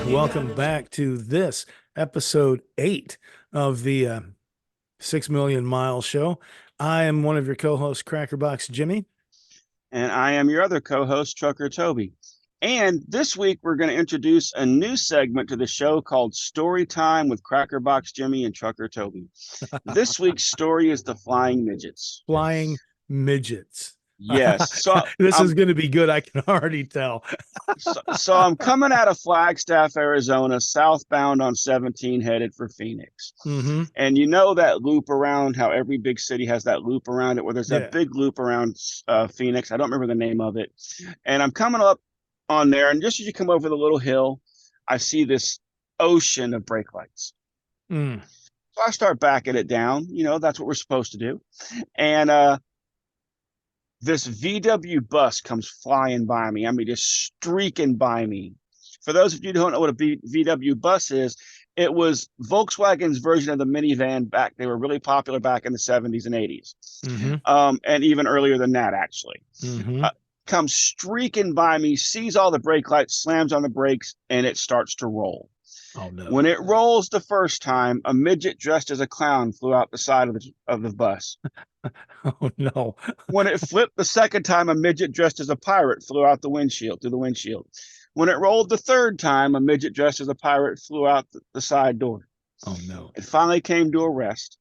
welcome back to this episode 8 of the 6 Million Mile Show. I am one of your co-hosts, CrackerboxJimmy. And I am your other co-host, Trucker Toby. And this week, we're going to introduce a new segment to the show called Story Time with CrackerboxJimmy and Trucker Toby. This week's story is the Flying Midgets. Flying Midgets. Yes. So this is going to be good. I can already tell. so I'm coming out of Flagstaff, Arizona, southbound on 17, headed for Phoenix. Mm-hmm. And you know that loop around, how every big city has that loop around it, where there's that big loop around Phoenix. I don't remember the name of it. And I'm coming up on there, and just as you come over the little hill, I see this ocean of brake lights. So I start backing it down. You know, that's what we're supposed to do. And this VW bus comes flying by me. I mean, just streaking by me. For those of you who don't know what a VW bus is, it was Volkswagen's version of the minivan back. They were really popular back in the 70s and 80s. Mm-hmm. And even earlier than that, actually. Mm-hmm. Comes streaking by me, sees all the brake lights, slams on the brakes, and it starts to roll. Oh, no. When it rolls the first time, a midget dressed as a clown flew out the side of the bus. Oh, no. When it flipped the second time, a midget dressed as a pirate flew out through the windshield. When it rolled the third time, a midget dressed as a pirate flew out the side door. Oh, no. It finally came to a rest,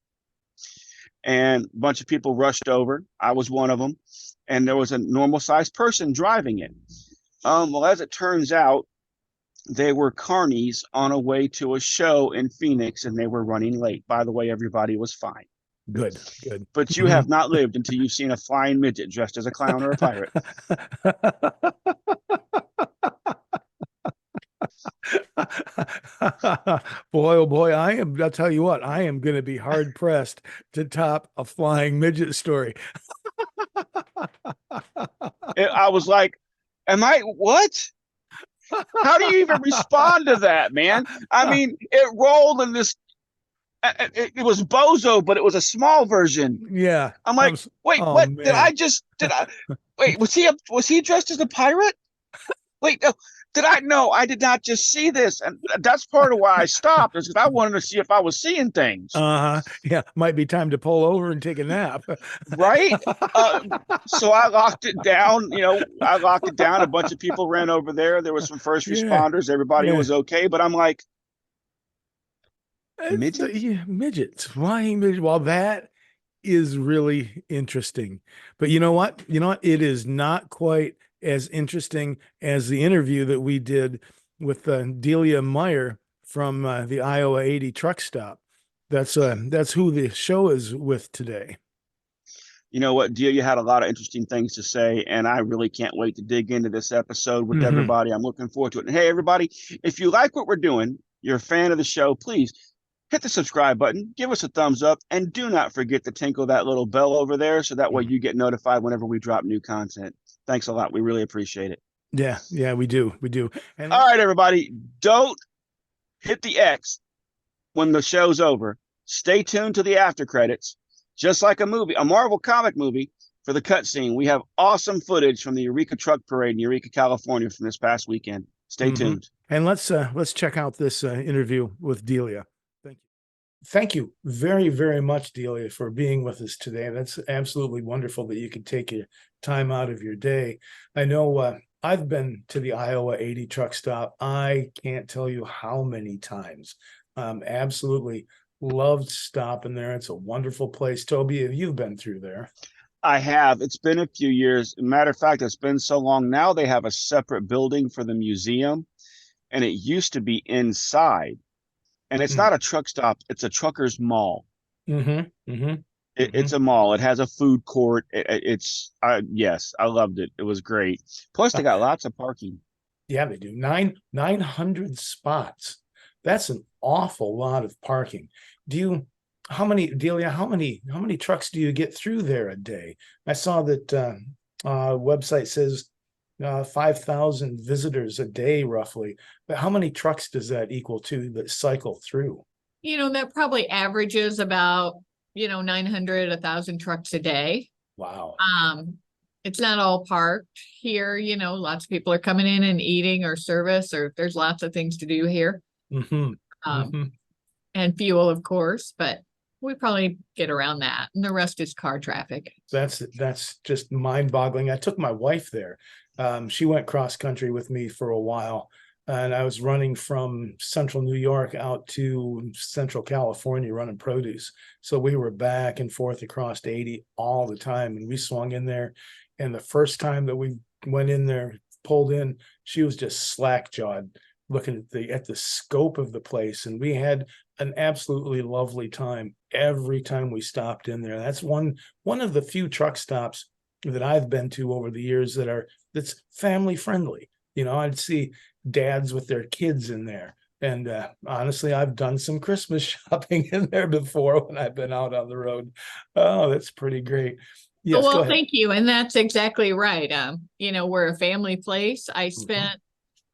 and a bunch of people rushed over. I was one of them, and there was a normal-sized person driving it. Well, as it turns out, they were carnies on a way to a show in Phoenix, and they were running late. By the way, everybody was fine. Good. But you have not lived until you've seen a flying midget dressed as a clown or a pirate. Boy, oh boy, I'll tell you what, I am going to be hard pressed to top a flying midget story. I was like, what? How do you even respond to that, man? I mean, it rolled in this, it was Bozo, but it was a small version. Yeah. I'm like, wait, oh, what? Man. Wait, was he dressed as a pirate? Wait, no, I did not just see this. And that's part of why I stopped, is because I wanted to see if I was seeing things. Yeah, might be time to pull over and take a nap. Right? So I locked it down. A bunch of people ran over there. There was some first responders. Everybody was okay. But I'm like, midgets, flying midgets. Well, that is really interesting. But you know what? It is not quite as interesting as the interview that we did with Delia Meier from the Iowa 80 Truckstop. That's who the show is with today. You know what, Delia had a lot of interesting things to say, and I really can't wait to dig into this episode with everybody. I'm looking forward to it. And hey, everybody, if you like what we're doing, you're a fan of the show, please hit the subscribe button, give us a thumbs up, and do not forget to tinkle that little bell over there so that way you get notified whenever we drop new content. Thanks a lot. We really appreciate it. Yeah, we do. And all right, everybody, don't hit the X when the show's over. Stay tuned to the after credits. Just like a Marvel comic movie, for the cutscene, we have awesome footage from the Eureka Truck Parade in Eureka, California from this past weekend. Stay tuned. And let's check out this interview with Delia. Thank you very, very much, Delia, for being with us today. That's absolutely wonderful that you could take your time out of your day. I know I've been to the Iowa 80 truck stop. I can't tell you how many times. Absolutely loved stopping there. It's a wonderful place. Toby, have you been through there? I have. It's been a few years. Matter of fact, it's been so long now they have a separate building for the museum, and it used to be inside. And it's not a truck stop; it's a truckers' mall. It's a mall. It has a food court. Yes, I loved it. It was great. Plus, they got lots of parking. Yeah, they do. 900 spots. That's an awful lot of parking. Delia, how many trucks do you get through there a day? I saw that website says 5,000 visitors a day, roughly. But how many trucks does that equal to that cycle through? That probably averages about 900, 1,000 trucks a day. Wow. it's not all parked here, you know, lots of people are coming in and eating or service, or there's lots of things to do here. Mm-hmm. And fuel, of course, but we probably get around that. And the rest is car traffic. That's just mind-boggling. I took my wife there. She went cross country with me for a while, and I was running from central New York out to central California running produce. So we were back and forth across 80 all the time, and we swung in there. And the first time that we went in there, pulled in, she was just slack-jawed looking at the scope of the place, and we had an absolutely lovely time every time we stopped in there. That's one of the few truck stops that I've been to over the years that's family friendly. You know, I'd see dads with their kids in there, and honestly, I've done some Christmas shopping in there before when I've been out on the road. Oh, that's pretty great. Yes, well, go ahead. thank you. And that's exactly right. You know, we're a family place. I spent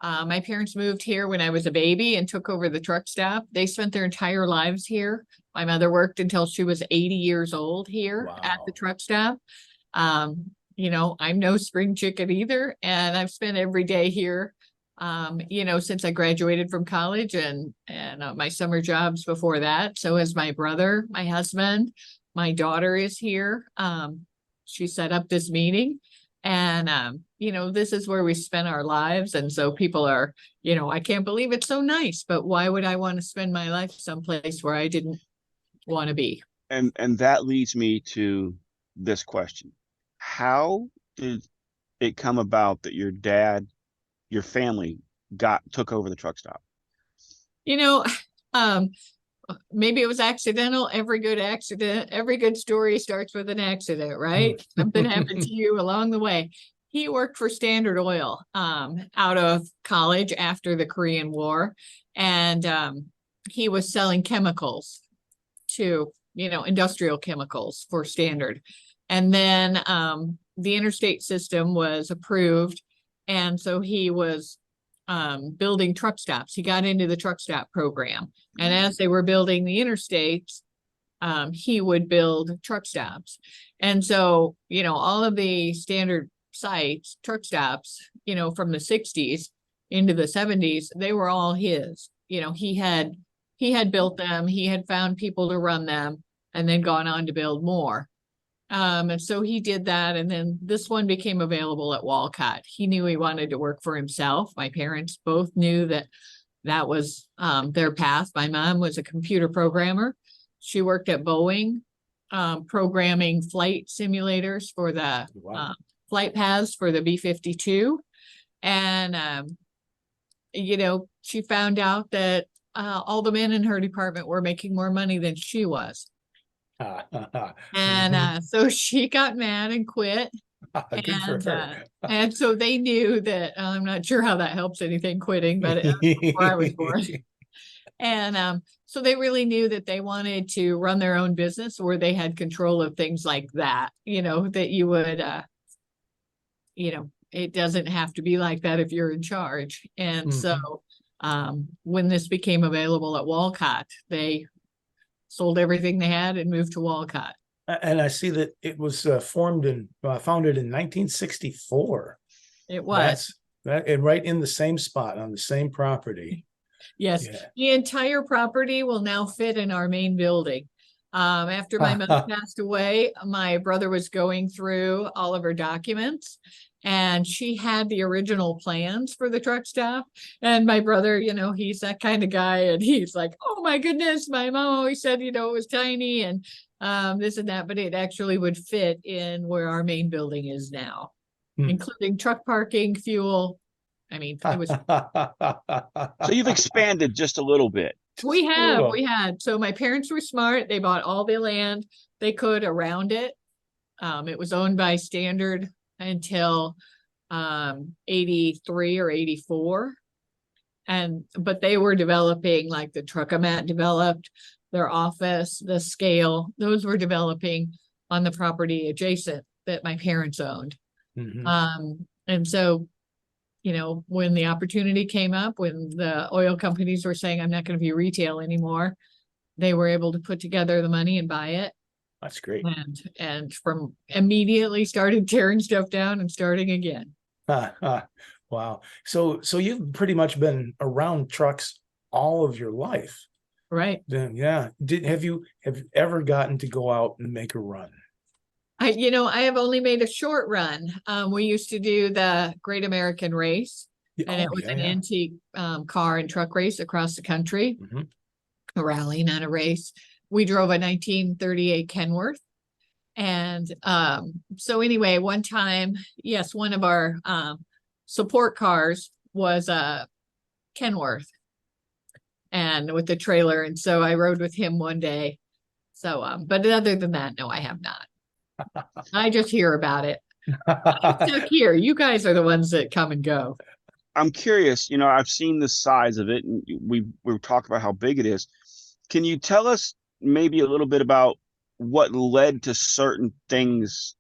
my parents moved here when I was a baby and took over the truck stop. They spent their entire lives here. My mother worked until she was 80 years old here at the truck stop. You know, I'm no spring chicken either, and I've spent every day here, you know, since I graduated from college and my summer jobs before that. So as my brother, my husband, my daughter is here. She set up this meeting. And, you know, this is where we spend our lives. And so people are, you know, I can't believe it's so nice, but why would I want to spend my life someplace where I didn't want to be? And that leads me to this question. How did it come about that your family took over the truck stop? You know, maybe it was accidental. Every good story starts with an accident, right? Something happened to you along the way. He worked for Standard Oil out of college after the Korean War, and he was selling chemicals to, you know, industrial chemicals for Standard. And then the interstate system was approved, and so he was building truck stops. He got into the truck stop program. And as they were building the interstates, he would build truck stops. And so, you know, all of the standard sites, truck stops, you know, from the 60s into the 70s, they were all his. You know, he had built them, he had found people to run them, and then gone on to build more. And so he did that. And then this one became available at Walcott. He knew he wanted to work for himself. My parents both knew that was their path. My mom was a computer programmer. She worked at Boeing, programming flight simulators for the flight paths for the B-52. And, you know, she found out that all the men in her department were making more money than she was. And so she got mad and quit. Good for her. And so they knew that I'm not sure how that helps anything quitting, but before I was born. And so they really knew that they wanted to run their own business where they had control of things like that, you know, that you would, you know, it doesn't have to be like that if you're in charge. And so when this became available at Walcott, they sold everything they had and moved to Walcott. And I see that it was founded in 1964. It was. Right in the same spot on the same property. Yes, yeah. The entire property will now fit in our main building. After my mother passed away, my brother was going through all of her documents, and she had the original plans for the truck stop. And my brother, you know, he's that kind of guy, and he's like, oh my goodness, my mom always said, you know, it was tiny and this and that, but it actually would fit in where our main building is now, including truck parking, fuel. I mean, it was. So you've expanded just a little bit. We had. So my parents were smart. They bought all the land they could around it. It was owned by Standard until 83 or 84. But they were developing, like the Truckomat developed their office, the scale, those were developing on the property adjacent that my parents owned. And so, you know, when the opportunity came up, when the oil companies were saying, I'm not going to be retail anymore, they were able to put together the money and buy it. That's great. And from immediately started tearing stuff down and starting again. Wow. So you've pretty much been around trucks all of your life. Right. Then, yeah. Have you ever gotten to go out and make a run? I have only made a short run. We used to do the Great American Race, and it was an antique car and truck race across the country, a rally, not a race. We drove a 1938 Kenworth. And so anyway, one time, yes, one of our support cars was a Kenworth and with the trailer. And so I rode with him one day. So, but other than that, no, I have not. I just hear about it. I'm stuck here. You guys are the ones that come and go. I'm curious, I've seen the size of it, and we've talked about how big it is. Can you tell us maybe a little bit about what led to certain things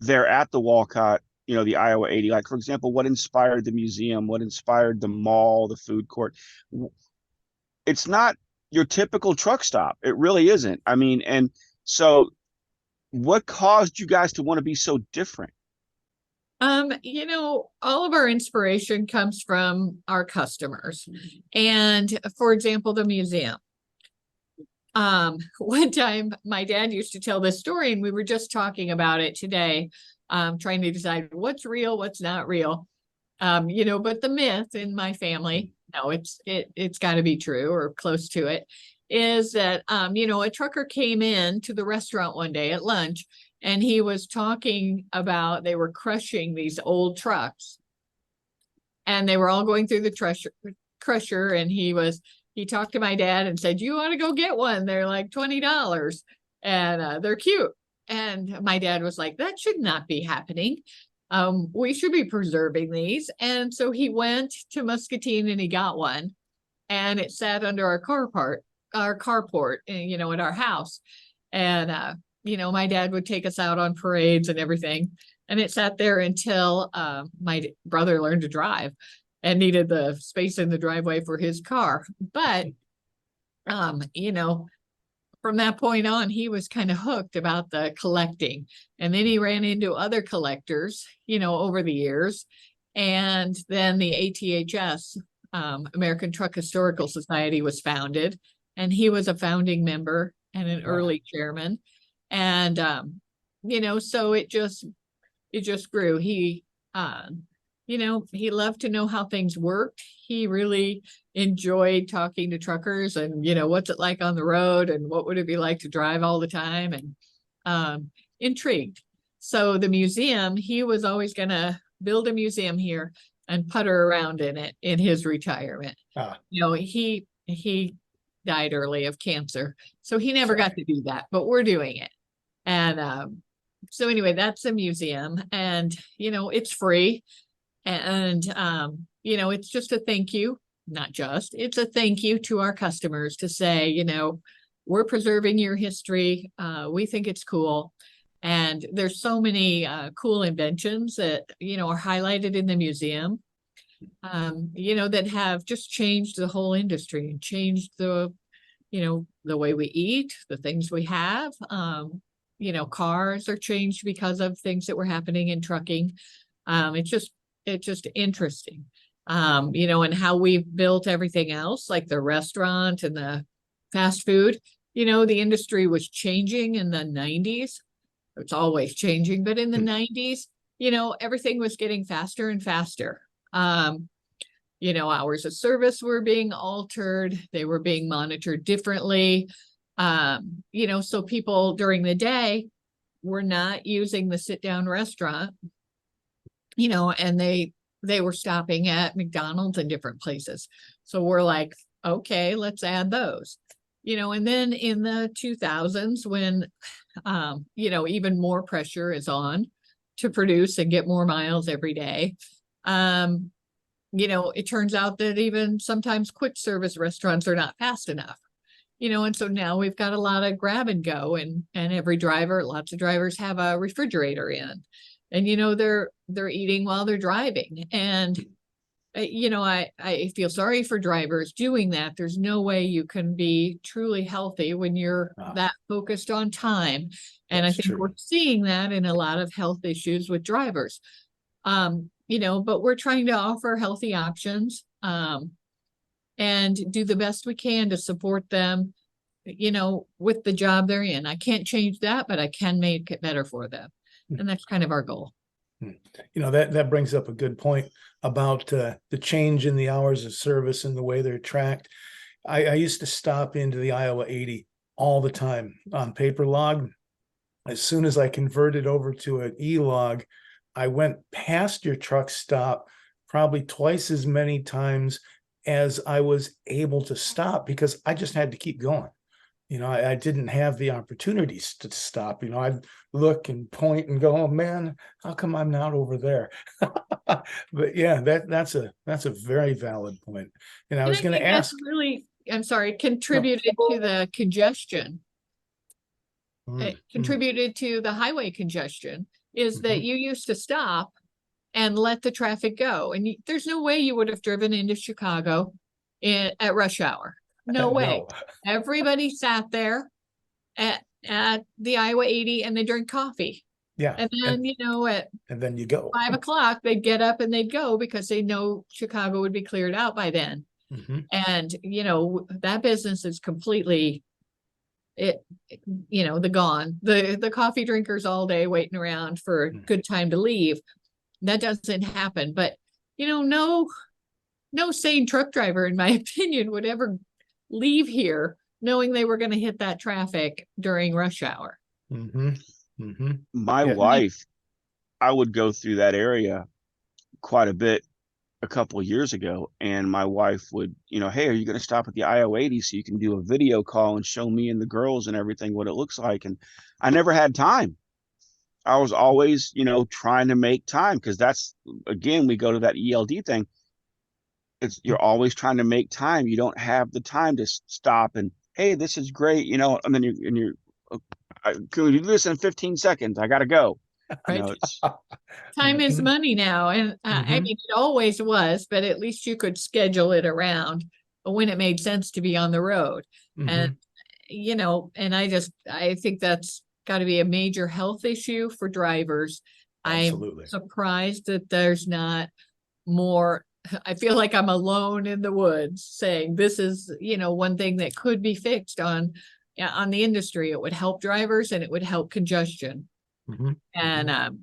there at the Walcott, the Iowa 80? Like, for example, what inspired the museum? What inspired the mall, the food court? It's not your typical truck stop. It really isn't. I mean, and so what caused you guys to want to be so different? All of our inspiration comes from our customers. And for example, the museum. One time my dad used to tell this story, and we were just talking about it today, trying to decide what's real, what's not real. But the myth in my family, no, it's got to be true or close to it, is that, a trucker came in to the restaurant one day at lunch, and he was talking about they were crushing these old trucks, and they were all going through the crusher, and he talked to my dad and said, you want to go get one? They're like $20 and they're cute. And my dad was like, that should not be happening. We should be preserving these. And so he went to Muscatine and he got one, and it sat under our carport, at our house. And, my dad would take us out on parades and everything. And it sat there until my brother learned to drive and needed the space in the driveway for his car. But, from that point on, he was kind of hooked about the collecting. And then he ran into other collectors, over the years. And then the ATHS, American Truck Historical Society, was founded. And he was a founding member and an early chairman. And, so it just grew. He loved to know how things worked. He really enjoyed talking to truckers and, what's it like on the road and what would it be like to drive all the time, and intrigued. So the museum, he was always going to build a museum here and putter around in it in his retirement. He died early of cancer, so he never got to do that, but we're doing it. And so anyway, that's a museum, and it's free. And, it's just a thank you, it's a thank you to our customers to say, we're preserving your history. We think it's cool. And there's so many cool inventions that, are highlighted in the museum, that have just changed the whole industry and changed the way we eat, the things we have. Cars are changed because of things that were happening in trucking. It's just interesting, and how we've built everything else, like the restaurant and the fast food. The industry was changing in the 90s. It's always changing, but in the 90s, everything was getting faster and faster. Hours of service were being altered. They were being monitored differently. So people during the day were not using the sit-down restaurant, and they were stopping at McDonald's and different places. So we're like, okay, let's add those, and then in the 2000s when, even more pressure is on to produce and get more miles every day. It turns out that even sometimes quick service restaurants are not fast enough, and so now we've got a lot of grab and go, and lots of drivers have a refrigerator in, and they're eating while they're driving. And I feel sorry for drivers doing that. There's no way you can be truly healthy when you're that focused on time. And I think we're seeing that in a lot of health issues with drivers. But we're trying to offer healthy options, and do the best we can to support them, with the job they're in. I can't change that, but I can make it better for them. And that's kind of our goal. That brings up a good point about the change in the hours of service and the way they're tracked. I used to stop into the Iowa 80 all the time on paper log. As soon as I converted over to an e-log, I went past your truck stop probably twice as many times as I was able to stop, because I just had to keep going. I didn't have the opportunities to stop. I'd look and point and go, oh man, how come I'm not over there? But yeah, that's a very valid point. And I was going to ask, contributed to the congestion. It contributed to the highway congestion, is that you used to stop and let the traffic go. And there's no way you would have driven into Chicago at rush hour. No way. No. Everybody sat there at the Iowa 80 and they drank coffee. Yeah. And then, and then you go. 5 o'clock, they'd get up and they'd go, because they know Chicago would be cleared out by then. And, that business is completely, gone. The coffee drinkers all day waiting around for a good time to leave. That doesn't happen. But, no sane truck driver, in my opinion, would ever leave here knowing they were going to hit that traffic during rush hour. My wife, I would go through that area quite a bit a couple of years ago, and my wife would, hey, are you going to stop at the Iowa 80 so you can do a video call and show me and the girls and everything what it looks like? And I never had time. I was always, trying to make time, because that's, again, we go to that ELD thing. You're always trying to make time. You don't have the time to stop and, hey, this is great, and then you're can you do this in 15 seconds? I got to go. Right. Time is money now. And I mean, it always was, but at least you could schedule it around when it made sense to be on the road. And, and I think that's got to be a major health issue for drivers. Absolutely. I'm surprised that there's not more. I feel like I'm alone in the woods saying this is, one thing that could be fixed on the industry. It would help drivers and it would help congestion. And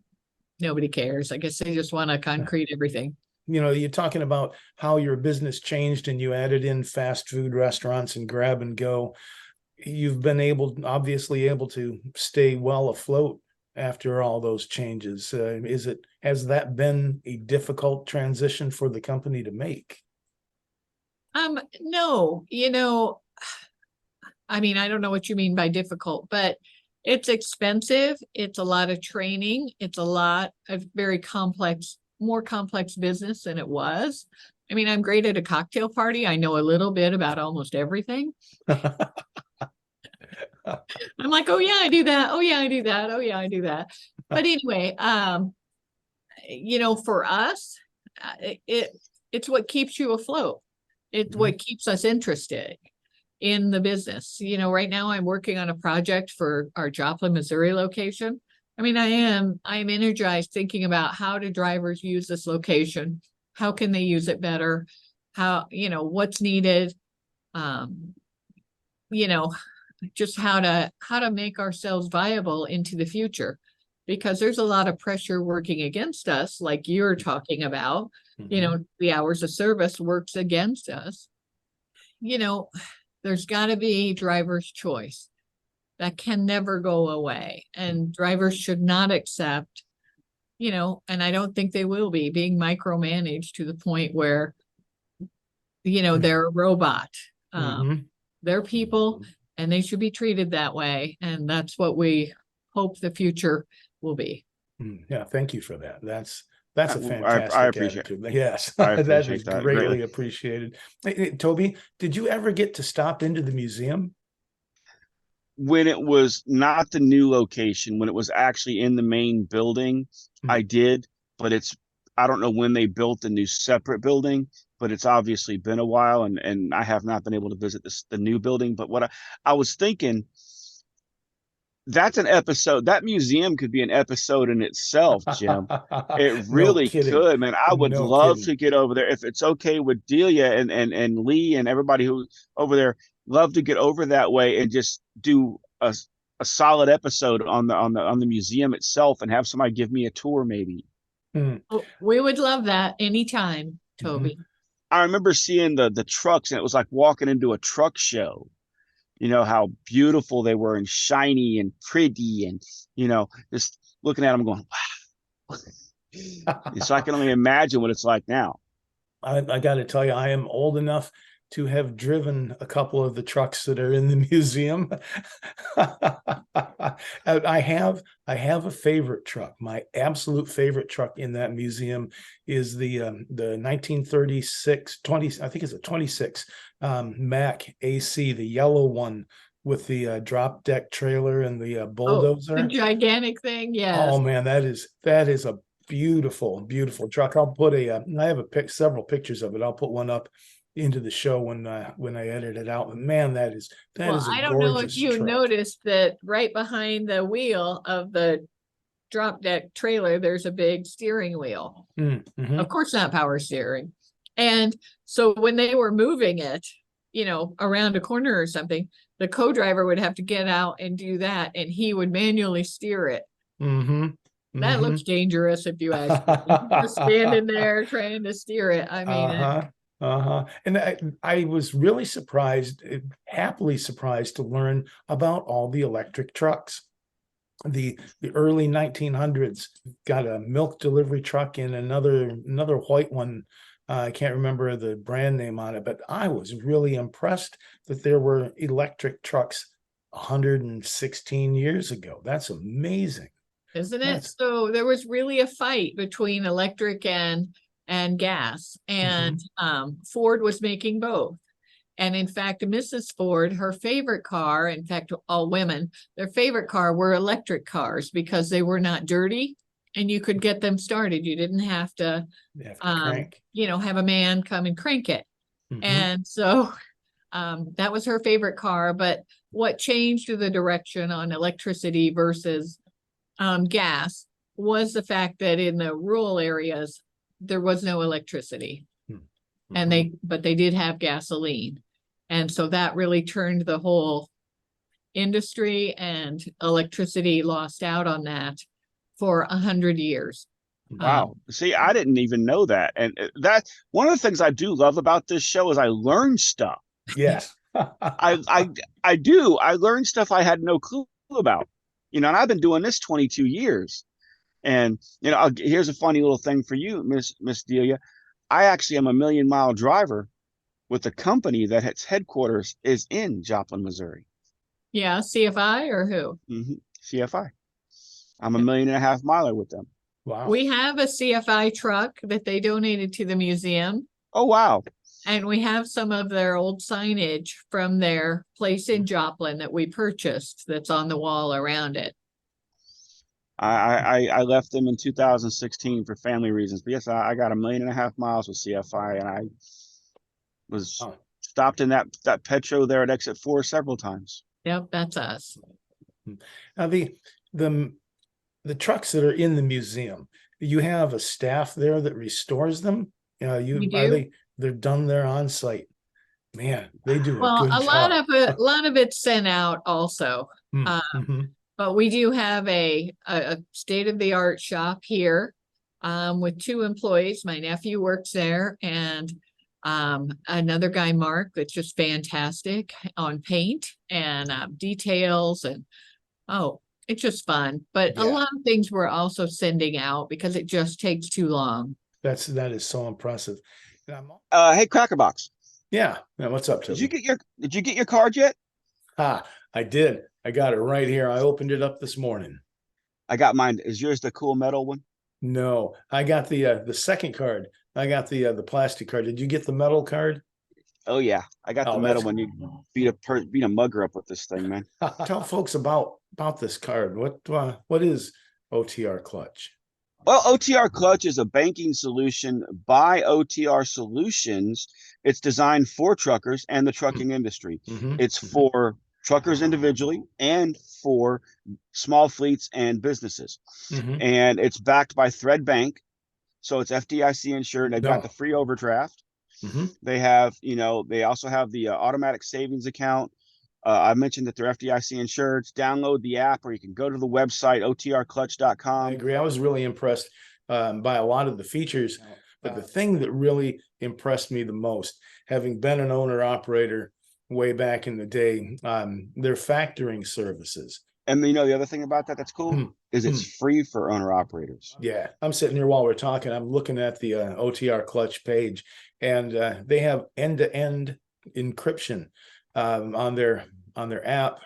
nobody cares. I guess they just want to concrete everything. You're talking about how your business changed and you added in fast food restaurants and grab and go. You've been obviously able to stay well afloat after all those changes. Has that been a difficult transition for the company to make? No, I mean, I don't know what you mean by difficult, but it's expensive. It's a lot of training. It's a lot of more complex business than it was. I mean, I'm great at a cocktail party. I know a little bit about almost everything. I'm like, oh yeah, I do that. Oh yeah, I do that. Oh yeah, I do that. But anyway, for us, it's what keeps you afloat. It's what keeps us interested in the business. Right now I'm working on a project for our Joplin, Missouri location. I mean, I'm energized thinking about how do drivers use this location? How can they use it better? How, what's needed? Just how to make ourselves viable into the future, because there's a lot of pressure working against us, like you're talking about. The hours of service works against us. There's got to be driver's choice. That can never go away, and drivers should not accept, and I don't think they will be, being micromanaged to the point where, they're a robot. They're people, and they should be treated that way. And that's what we hope the future will be. Yeah, thank you for that. That's a fantastic I appreciate attitude. Yes, I that appreciate is that greatly appreciated. Hey, Toby, did you ever get to stop into the museum? When it was not the new location, when it was actually in the main building, I did, but it's I don't know when they built the new separate building, but it's obviously been a while, and I have not been able to visit the new building. But what I was thinking, that's an episode. That museum could be an episode in itself, Jim. It No really kidding. could, man. I would No love kidding. to get over there if it's okay with Delia and Lee and everybody who over there. Love to get over that way and just do a solid episode on the museum itself and have somebody give me a tour, maybe. Oh, we would love that anytime, Toby. I remember seeing the trucks, and it was like walking into a truck show. You know, how beautiful they were and shiny and pretty, and, you know, just looking at them going, wow. So I can only imagine what it's like now. I got to tell you, I am old enough to have driven a couple of the trucks that are in the museum. I have a favorite truck. My absolute favorite truck in that museum is the 1936 20, I think it's a 26 Mack AC, the yellow one with the drop deck trailer and the bulldozer. The gigantic thing, yes. Oh man, that is a beautiful truck. I'll put I have several pictures of it. I'll put one up into the show when I edit it out. And man, that is a gorgeous truck. I don't know if you noticed that right behind the wheel of the drop deck trailer, there's a big steering wheel. Of course, not power steering. And so when they were moving it, you know, around a corner or something, the co-driver would have to get out and do that, and he would manually steer it. That looks dangerous if you ask me. Just standing there trying to steer it. I mean, and I was really surprised, happily surprised to learn about all the electric trucks. The early 1900s got a milk delivery truck and another white one. I can't remember the brand name on it, but I was really impressed that there were electric trucks 116 years ago. That's amazing. Isn't it? So there was really a fight between electric and gas, and Ford was making both. And in fact, Mrs. Ford, her favorite car, in fact, all women, their favorite car were electric cars because they were not dirty and you could get them started. You didn't have to crank. You know, have a man come and crank it. And so that was her favorite car. But what changed the direction on electricity versus gas was the fact that in the rural areas, there was no electricity. And they did have gasoline. And so that really turned the whole industry, and electricity lost out on that for 100 years. Wow. See, I didn't even know that. And that one of the things I do love about this show is I learn stuff. Yes. I do. I learned stuff I had no clue about. You know, and I've been doing this 22 years. And, you know, here's a funny little thing for you, Miss Delia. I actually am a 1,000,000-mile driver with a company that its headquarters is in Joplin, Missouri. Yeah, CFI or who? CFI. I'm a 1.5 miler with them. Wow. We have a CFI truck that they donated to the museum. Oh, wow. And we have some of their old signage from their place in Joplin that we purchased that's on the wall around it. I left them in 2016 for family reasons. But yes, I got 1.5 miles with CFI, and I was stopped in that Petro there at exit 4 several times. Yep, that's us. Now the trucks that are in the museum, you have a staff there that restores them. They're done there on site. Man, they do a good job. A lot of it's sent out also. But we do have a state-of-the-art shop here with 2 employees. My nephew works there, and another guy, Mark, that's just fantastic on paint and details, and it's just fun. But a lot of things we're also sending out because it just takes too long. That is so impressive. Hey, Crackerbox. Yeah. What's up, Toby? Did you get your card yet? I did. I got it right here. I opened it up this morning. I got mine. Is yours the cool metal one? No, I got the second card. I got the plastic card. Did you get the metal card? Oh yeah, I got the metal one. You beat a mugger up with this thing, man. Tell folks about this card. What is OTR Clutch? Well, OTR Clutch is a banking solution by OTR Solutions. It's designed for truckers and the trucking industry. It's for truckers individually and for small fleets and businesses. And it's backed by Thread Bank. So it's FDIC insured. They've got the free overdraft. They have, they also have the automatic savings account. I mentioned that they're FDIC insured. Download the app, or you can go to the website, otrclutch.com. I agree. I was really impressed by a lot of the features, but the thing that really impressed me the most, having been an owner-operator way back in the day, their factoring services. And the other thing about that's cool is it's free for owner-operators. Yeah, I'm sitting here while we're talking. I'm looking at the OTR Clutch page, and they have end-to-end encryption on their app.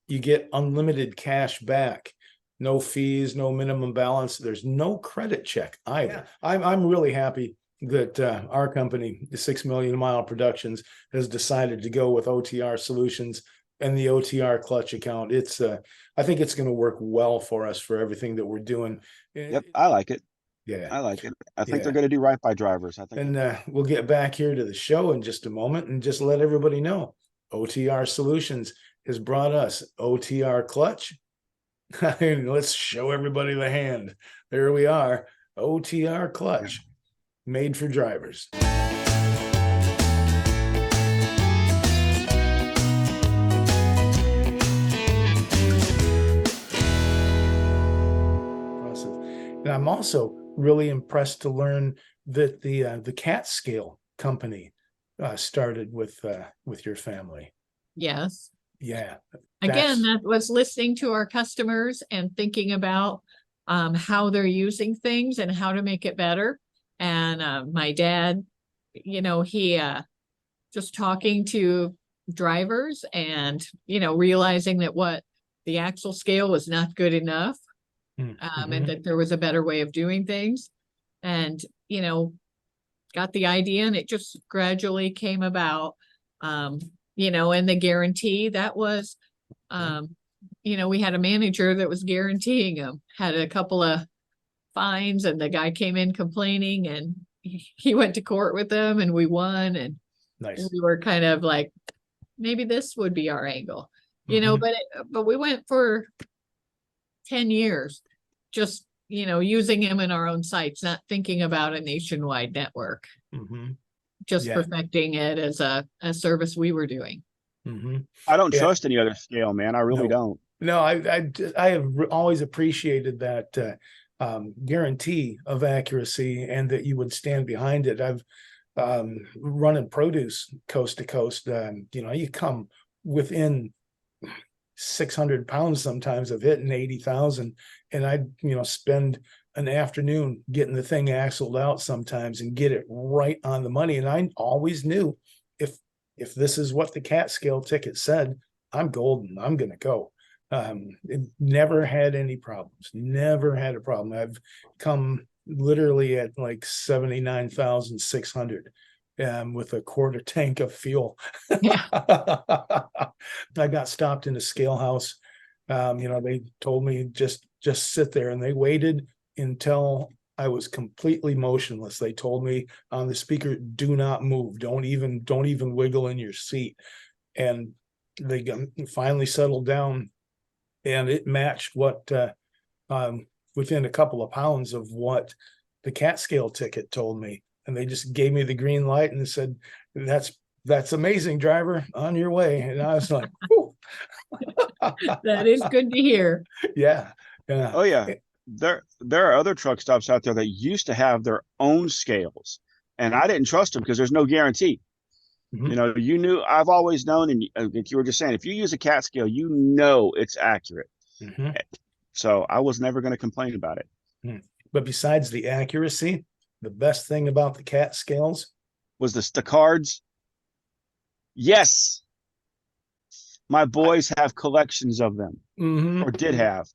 You get unlimited cash back, no fees, no minimum balance. There's no credit check either. I'm really happy that our company, the 6 Million Mile Productions, has decided to go with OTR Solutions and the OTR Clutch account. It's I think it's going to work well for us for everything that we're doing. Yep, I like it. Yeah, I like it. I think they're going to do right by drivers. I think. And we'll get back here to the show in just a moment and just let everybody know OTR Solutions has brought us OTR Clutch. Let's show everybody the hand. There we are. OTR Clutch, made for drivers. And I'm also really impressed to learn that the CAT scale company started with your family. Yes. Yeah. Again, that was listening to our customers and thinking about how they're using things and how to make it better. And my dad, he just talking to drivers and, realizing that what the axle scale was not good enough. And that there was a better way of doing things, and got the idea, and it just gradually came about. And the guarantee that was, we had a manager that was guaranteeing them, had a couple of fines, and the guy came in complaining, and he went to court with them, and we won, and we were kind of like, maybe this would be our angle, but we went for 10 years. Just, using him in our own sites, not thinking about a nationwide network, just perfecting it as a service we were doing. I don't trust any other scale, man. I really don't. No, I have always appreciated that guarantee of accuracy and that you would stand behind it. I've running produce coast to coast. You come within 600 pounds sometimes of hitting 80,000, and I'd spend an afternoon getting the thing axled out sometimes and get it right on the money. And I always knew if this is what the CAT scale ticket said, I'm golden. I'm gonna go. It never had any problems. Never had a problem. I've come literally at like 79,600. With a quarter tank of fuel. Yeah. I got stopped in a scale house. They told me just sit there, and they waited until I was completely motionless. They told me on the speaker, do not move. Don't even wiggle in your seat. And they finally settled down, and it matched what within a couple of pounds of what the CAT scale ticket told me. And they just gave me the green light and said, that's amazing, driver, on your way. And I was like, that is good to hear. Yeah. Oh yeah. There are other truck stops out there that used to have their own scales, and I didn't trust them because there's no guarantee. I've always known, and like you were just saying, if you use a CAT scale, it's accurate. So I was never going to complain about it. But besides the accuracy, the best thing about the CAT scales was the cards. Yes, my boys have collections of them, or did have.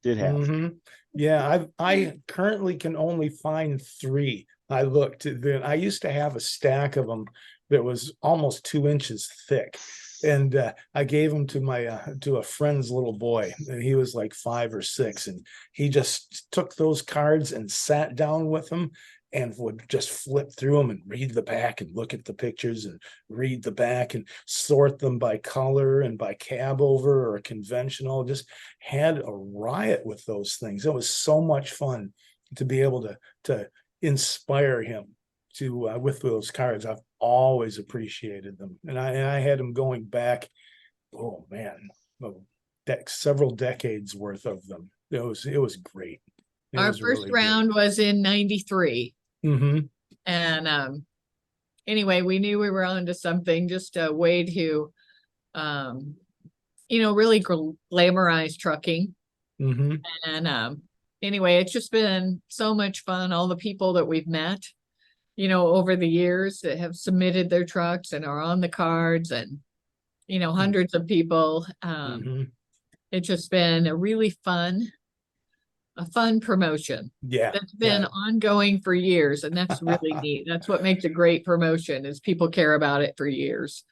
Yeah, I currently can only find 3. I looked. I used to have a stack of them that was almost 2 inches thick, And I gave them to to a friend's little boy, and he was like 5 or 6, and he just took those cards and sat down with them and would just flip through them and read the back and look at the pictures and read the back and sort them by color and by cab over or conventional. Just had a riot with those things. It was so much fun to be able to inspire him to with those cards. I've always appreciated them, and I had them going back, oh man, several decades worth of them. It was great. Our first round was in 93. Mm-hmm. And anyway, we knew we were onto something, just a way to really glamorize trucking. Mm-hmm. And anyway, it's just been so much fun. All the people that we've met, over the years that have submitted their trucks and are on the cards, and hundreds of people. It's just been a really fun promotion. Yeah. That's been ongoing for years, and that's really neat. That's what makes a great promotion, is people care about it for years.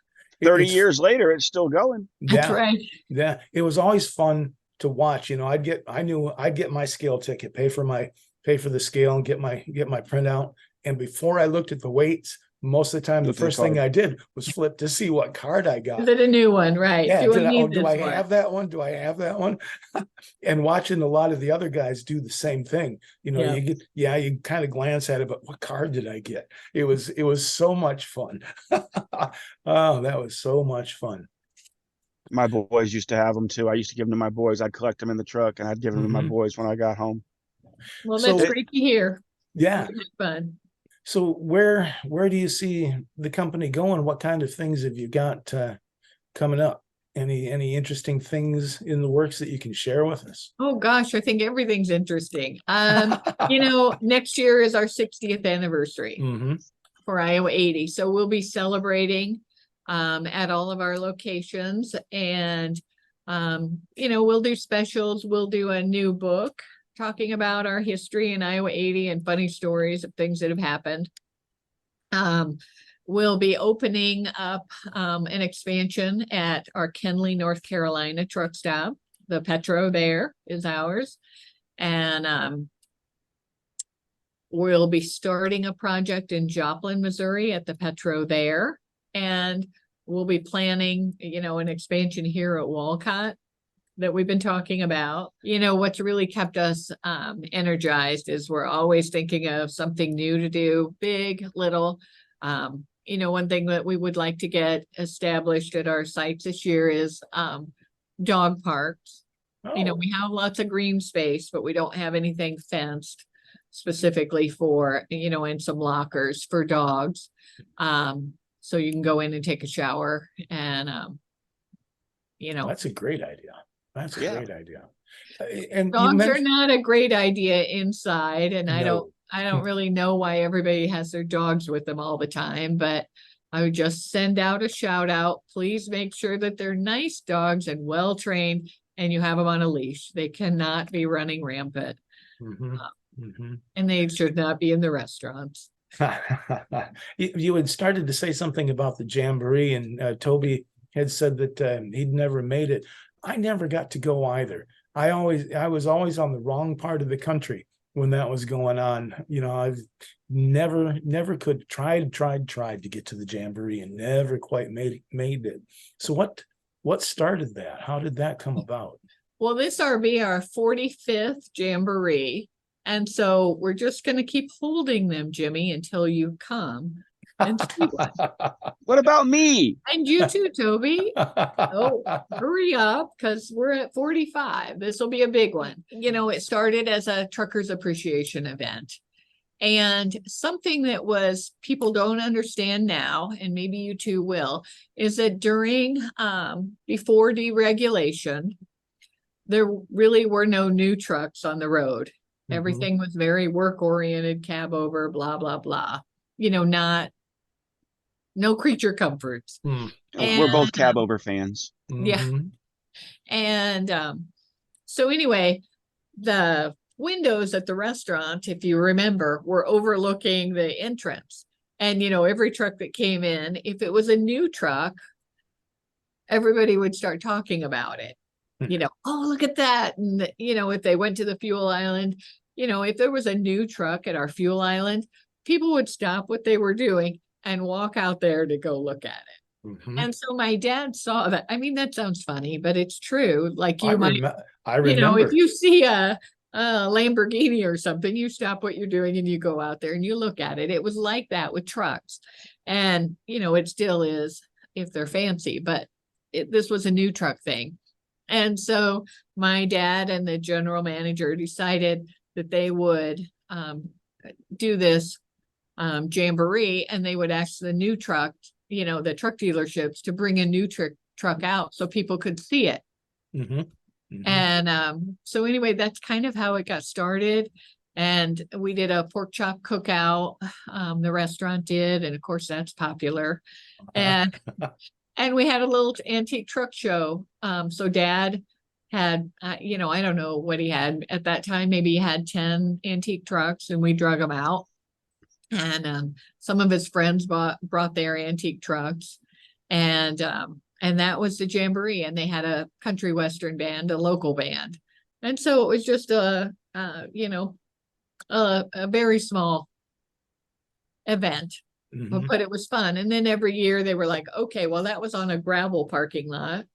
30 years later, it's still going. That's right. Yeah. It was always fun to watch. I knew I'd get my scale ticket, pay for the scale and get my printout. And before I looked at the weights, most of the time, the first thing I did was flip to see what card I got. Is it a new one? Right. Yeah. Do I have that one? Do I have that one? And watching a lot of the other guys do the same thing. You kind of glance at it, but what card did I get? It was so much fun. Oh, that was so much fun. My boys used to have them too. I used to give them to my boys. I'd collect them in the truck and I'd give them to my boys when I got home. Well, that's great to hear. Yeah. Fun. So where do you see the company going? What kind of things have you got coming up? Any interesting things in the works that you can share with us? Oh gosh, I think everything's interesting. Next year is our 60th anniversary for Iowa 80. So we'll be celebrating at all of our locations, and we'll do specials. We'll do a new book talking about our history in Iowa 80 and funny stories of things that have happened. We'll be opening up an expansion at our Kenly, North Carolina truck stop. The Petro there is ours. And we'll be starting a project in Joplin, Missouri at the Petro there. And we'll be planning, an expansion here at Walcott that we've been talking about. What's really kept us energized is we're always thinking of something new to do, big, little. One thing that we would like to get established at our sites this year is dog parks. Oh. We have lots of green space, but we don't have anything fenced specifically for, and some lockers for dogs. So you can go in and take a shower and, That's a great idea. That's a great idea. And dogs are not a great idea inside, and No. I don't really know why everybody has their dogs with them all the time, but I would just send out a shout out. Please make sure that they're nice dogs and well trained, and you have them on a leash. They cannot be running rampant, and they should not be in the restaurants. You had started to say something about the Jamboree, and Toby had said that he'd never made it. I never got to go either. I was always on the wrong part of the country when that was going on. I've never could tried to get to the Jamboree and never quite made it. So what started that? How did that come about? Well, this will be our 45th Jamboree. And so we're just going to keep holding them, Jimmy, until you come and see one. What about me? And you too, Toby. Oh, hurry up, because we're at 45. This will be a big one. It started as a truckers appreciation event. And something that people don't understand now, and maybe you too will, is that before deregulation, there really were no new trucks on the road. Everything was very work oriented, cab over, blah, blah, blah. No creature comforts. We're both cab over fans. Yeah. And so anyway, the windows at the restaurant, if you remember, were overlooking the entrance. And, every truck that came in, if it was a new truck, everybody would start talking about it. Oh, look at that. And, if they went to the fuel island, if there was a new truck at our fuel island, people would stop what they were doing and walk out there to go look at it. Mhm. And so my dad saw that. I mean, that sounds funny, but it's true. Like I if remember. you see a Lamborghini or something, you stop what you're doing and you go out there and you look at it. It was like that with trucks. And, it still is if they're fancy, but this was a new truck thing. And so my dad and the general manager decided that they would do this Jamboree, and they would ask the new truck, the truck dealerships to bring a new truck out so people could see it. Mm-hmm. Mm-hmm. And so anyway, that's kind of how it got started. And we did a pork chop cookout. The restaurant did, and of course that's popular. And we had a little antique truck show. So Dad had, I don't know what he had at that time. Maybe he had 10 antique trucks, and we drug them out. And some of his friends brought their antique trucks, and that was the Jamboree. And they had a country western band, a local band, and so it was just a very small event. Mm-hmm. But it was fun. And then every year they were like, okay, well, that was on a gravel parking lot.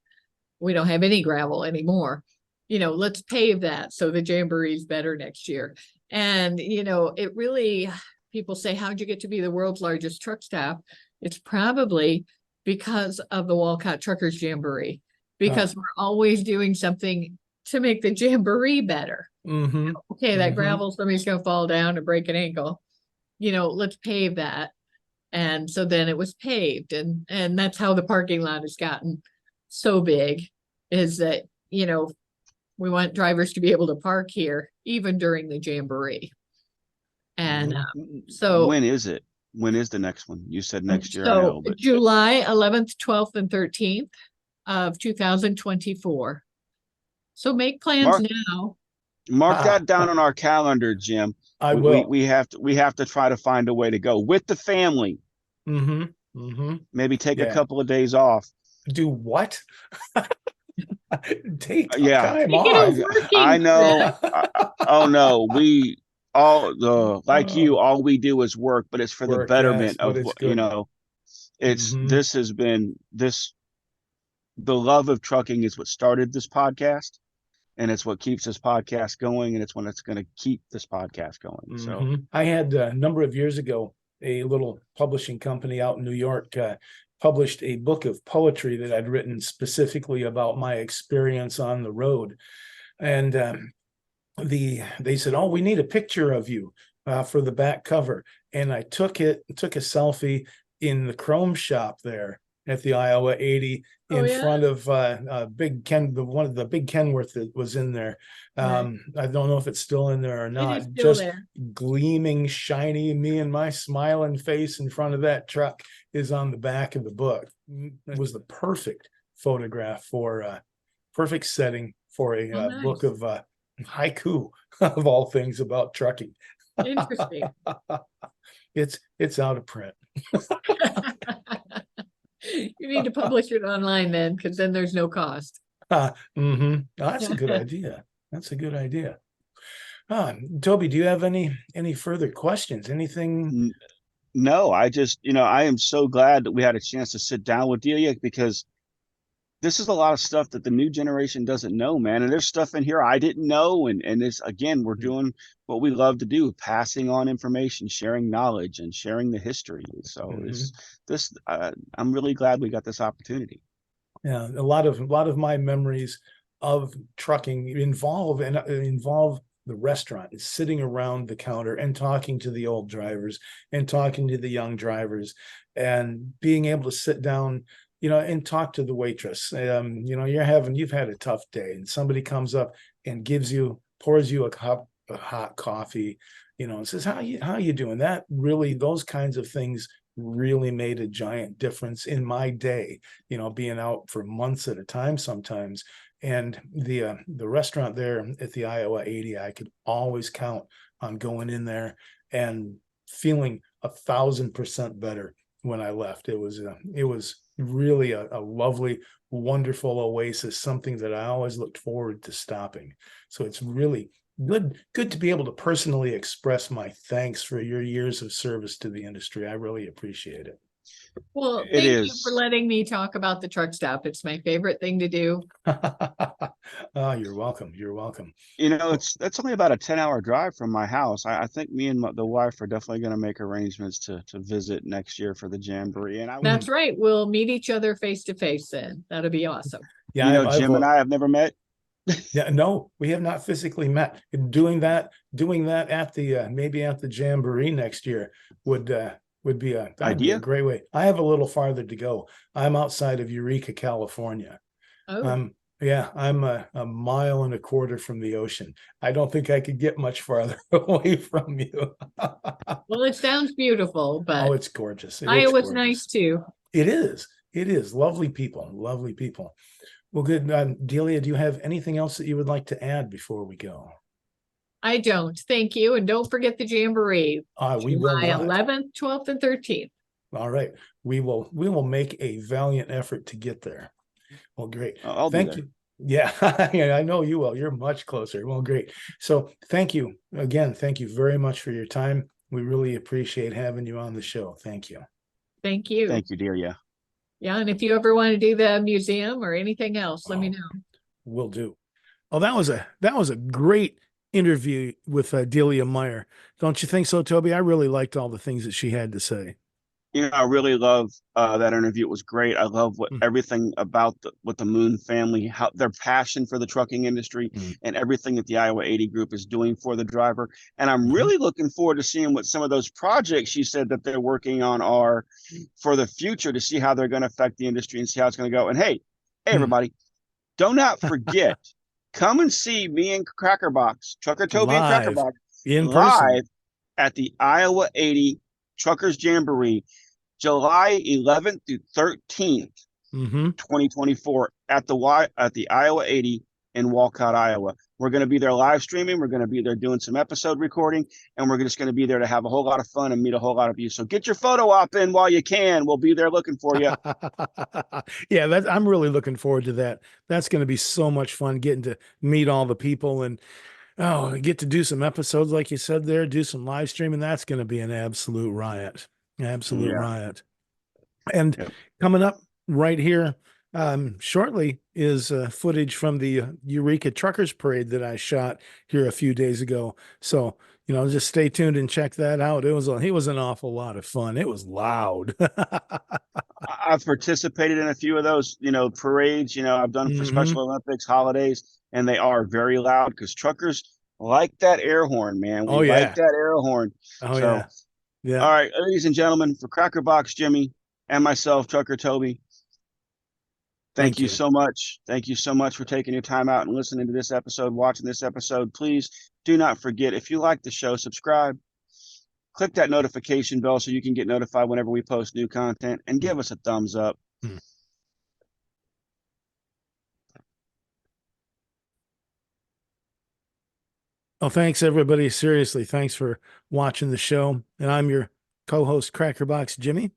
We don't have any gravel anymore. Let's pave that so the Jamboree is better next year. And, it really, people say, how'd you get to be the world's largest truck stop? It's probably because of the Walcott Truckers Jamboree, because we're always doing something to make the Jamboree better. Mm-hmm. Okay, that gravel, somebody's going to fall down and break an ankle. Let's pave that. And so then it was paved, and that's how the parking lot has gotten so big, is that, we want drivers to be able to park here even during the Jamboree. And so when is it? When is the next one? You said next year. So I know, but July 11th, 12th, and 13th of 2024. So make plans now. Mark that down on our calendar, Jim. I will. We have to try to find a way to go with the family. Mm-hmm. Mm-hmm. Maybe take a couple of days off. Do what? Take time off. I know. Oh no, we all like you. All we do is work, but it's for the betterment of It's this has been this. The love of trucking is what started this podcast. And it's what keeps this podcast going, and it's when it's going to keep this podcast going. Mm-hmm. So I had a number of years ago, a little publishing company out in New York published a book of poetry that I'd written specifically about my experience on the road. And they said, oh, we need a picture of you for the back cover. And I took a selfie in the Chrome shop there at the Iowa 80 front of Big Ken, one of the Big Kenworth that was in there. I don't know if it's still in there or not. Just there. Gleaming, shiny, me and my smiling face in front of that truck is on the back of the book. It was the perfect photograph for perfect setting for a book of haiku of all things about trucking. Interesting. It's out of print. You need to publish it online then, because then there's no cost. That's a good idea. That's a good idea. Toby, do you have any further questions? Anything? No, I just, I am so glad that we had a chance to sit down with Delia, because this is a lot of stuff that the new generation doesn't know, man. And there's stuff in here I didn't know. And this, again, we're doing what we love to do, passing on information, sharing knowledge, and sharing the history. So I'm really glad we got this opportunity. Yeah, a lot of my memories of trucking involve the restaurant. It's sitting around the counter and talking to the old drivers and talking to the young drivers and being able to sit down, and talk to the waitress. You've had a tough day, and somebody comes up and pours you a cup of hot coffee, and says, how you doing? That really, those kinds of things really made a giant difference in my day, being out for months at a time sometimes. And the restaurant there at the Iowa 80, I could always count on going in there and feeling 1,000% better when I left. It was really a lovely, wonderful oasis, something that I always looked forward to stopping. So it's really good to be able to personally express my thanks for your years of service to the industry. I really appreciate it. Well, It thank you is. for letting me talk about the truck stop. It's my favorite thing to do. Oh, you're welcome. You're welcome. You know, that's only about a 10-hour drive from my house. I think me and the wife are definitely going to make arrangements to visit next year for the Jamboree. And That's right. We'll meet each other face to face then. That'll be awesome. Yeah, you know, Jim and I have never met. Yeah, no, we have not physically met. Doing that at the maybe at the Jamboree next year would be a great way. I have a little farther to go. I'm outside of Eureka, California. Oh, Yeah, I'm a mile and a quarter from the ocean. I don't think I could get much farther away from you. well, it sounds beautiful, but Oh, it's gorgeous. Iowa's nice too. It is. It is. Lovely people. Lovely people. Well, good. Delia, do you have anything else that you would like to add before we go? I don't. Thank you. And don't forget the Jamboree. We will July not. 11th, 12th, and 13th. All right. We will make a valiant effort to get there. Well, great. Thank you. Yeah, I know you will. You're much closer. Well, great. So thank you again. Thank you very much for your time. We really appreciate having you on the show. Thank you. Thank you. Thank you, Delia. Yeah, and if you ever want to do the museum or anything else, let me know. Will do. Oh, that was a great interview with Delia Meier. Don't you think so, Toby? I really liked all the things that she had to say. You know, I really love that interview. It was great. I love everything about what the Moon family, how their passion for the trucking industry and everything that the Iowa 80 group is doing for the driver. And I'm really looking forward to seeing what some of those projects she said that they're working on are for the future, to see how they're going to affect the industry and see how it's going to go. And hey, everybody, do not forget, come and see me and Crackerbox, Trucker Toby and Crackerbox, live at the Iowa 80 Truckers Jamboree, July 11th through 13th, 2024 at the Iowa 80 in Walcott, Iowa. We're going to be there live streaming. We're going to be there doing some episode recording, and we're just going to be there to have a whole lot of fun and meet a whole lot of you. So get your photo op in while you can. We'll be there looking for you. Yeah, I'm really looking forward to that. That's going to be so much fun, getting to meet all the people and get to do some episodes, like you said there, do some live streaming. That's going to be an absolute riot. Absolute riot. And coming up right here shortly is footage from the Eureka Truckers Parade that I shot here a few days ago. So, just stay tuned and check that out. It was an awful lot of fun. It was loud. I've participated in a few of those, parades, I've done for Special Olympics, holidays, and they are very loud because truckers like that air horn, man. We like that air horn. Yeah. All right, ladies and gentlemen, for Crackerbox Jimmy and myself, Trucker Toby, thank you so much. Thank you so much for taking your time out and listening to this episode, watching this episode. Please do not forget, if you like the show, subscribe. Click that notification bell so you can get notified whenever we post new content, and give us a thumbs up. Oh, thanks, everybody. Seriously, thanks for watching the show. And I'm your co-host, Crackerbox Jimmy.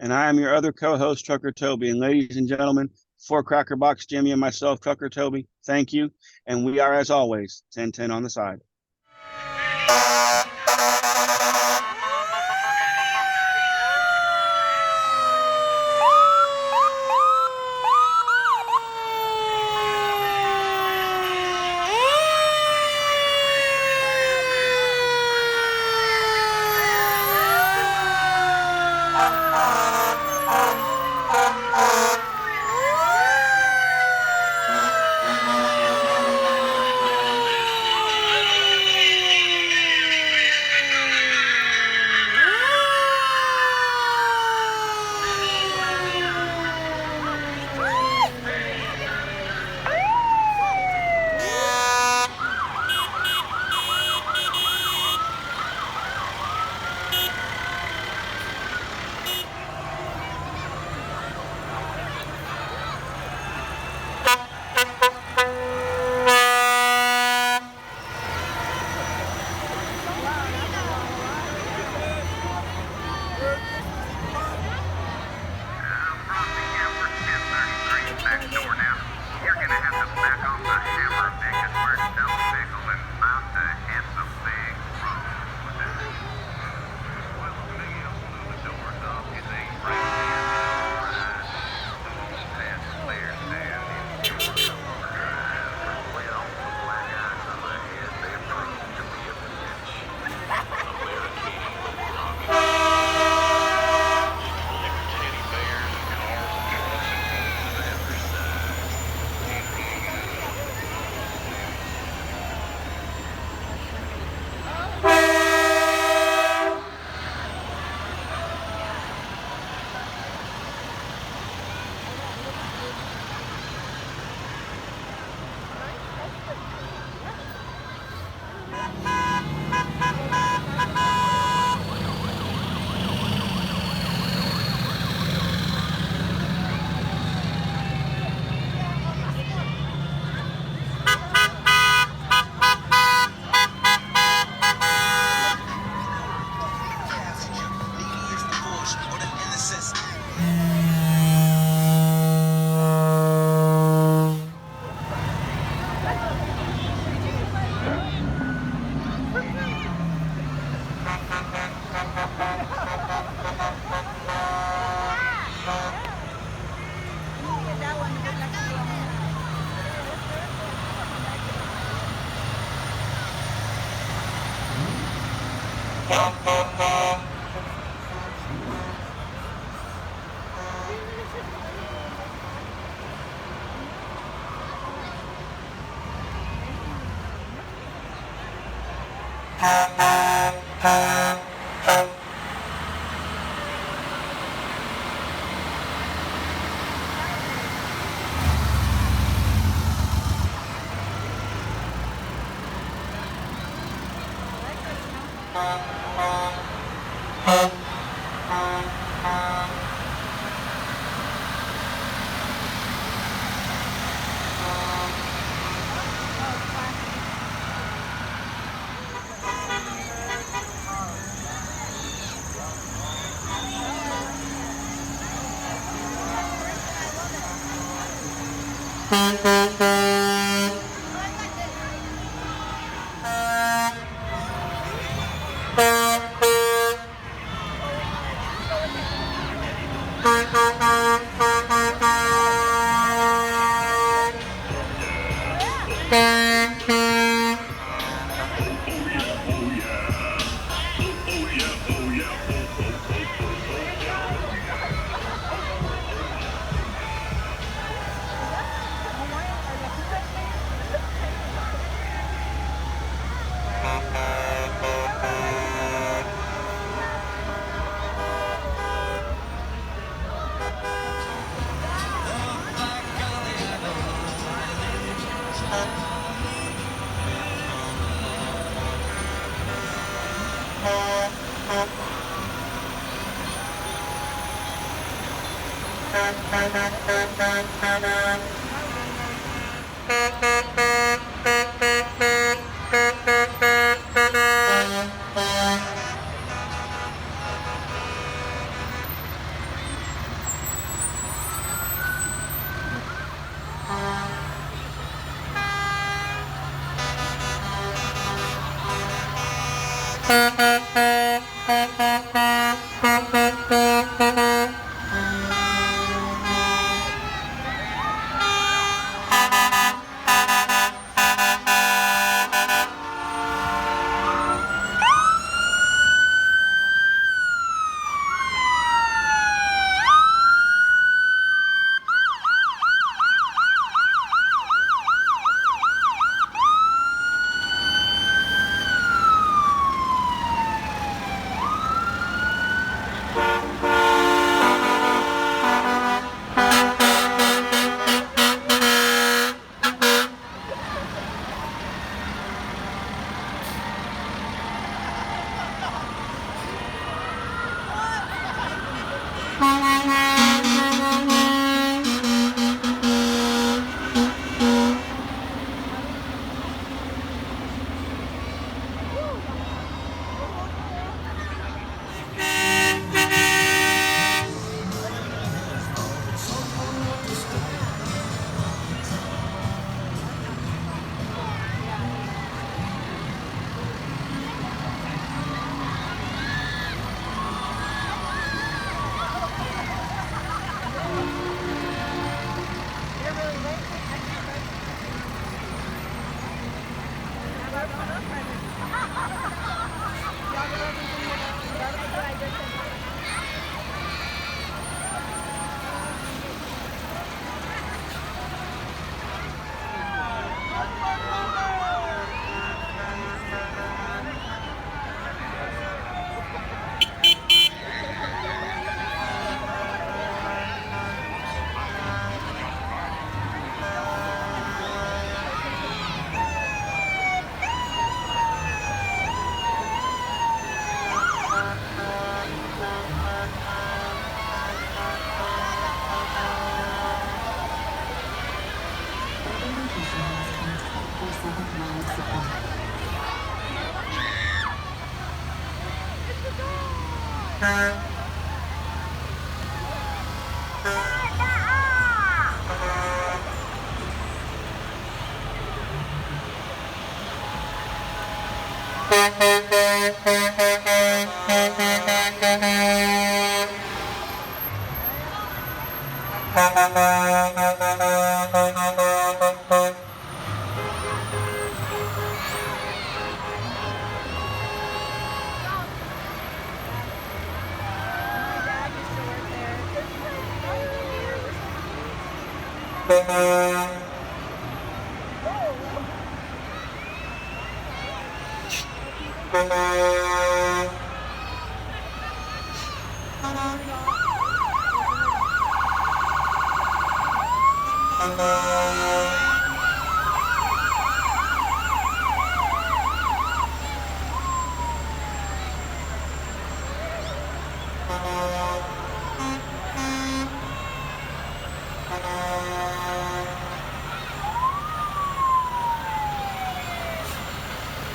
And I am your other co-host, Trucker Toby. And ladies and gentlemen, for Crackerbox Jimmy and myself, Trucker Toby, thank you. And we are, as always, 10-10 on the side.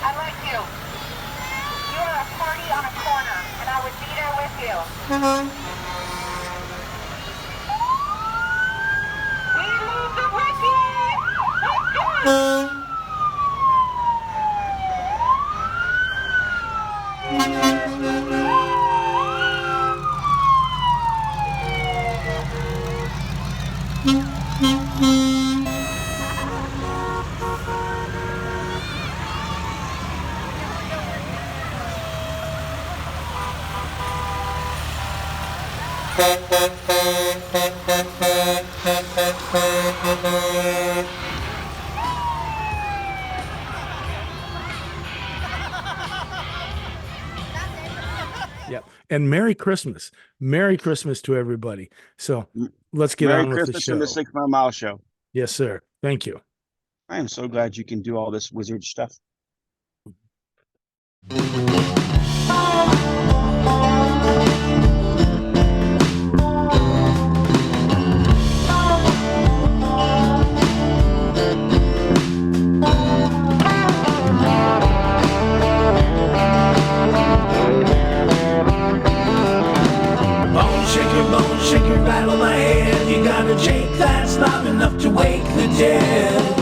I like you. You are a party on a corner, and I would be there with you. We lose the wicked! Let's go! Yep. And Merry Christmas. Merry Christmas to everybody. So let's get Merry on with the Christmas show. and the 6 Mile Show. Yes, sir. Thank you. I am so glad you can do all this wizard stuff. Bone shaker, rattle my head. You got a Jake that's loud enough to wake the dead.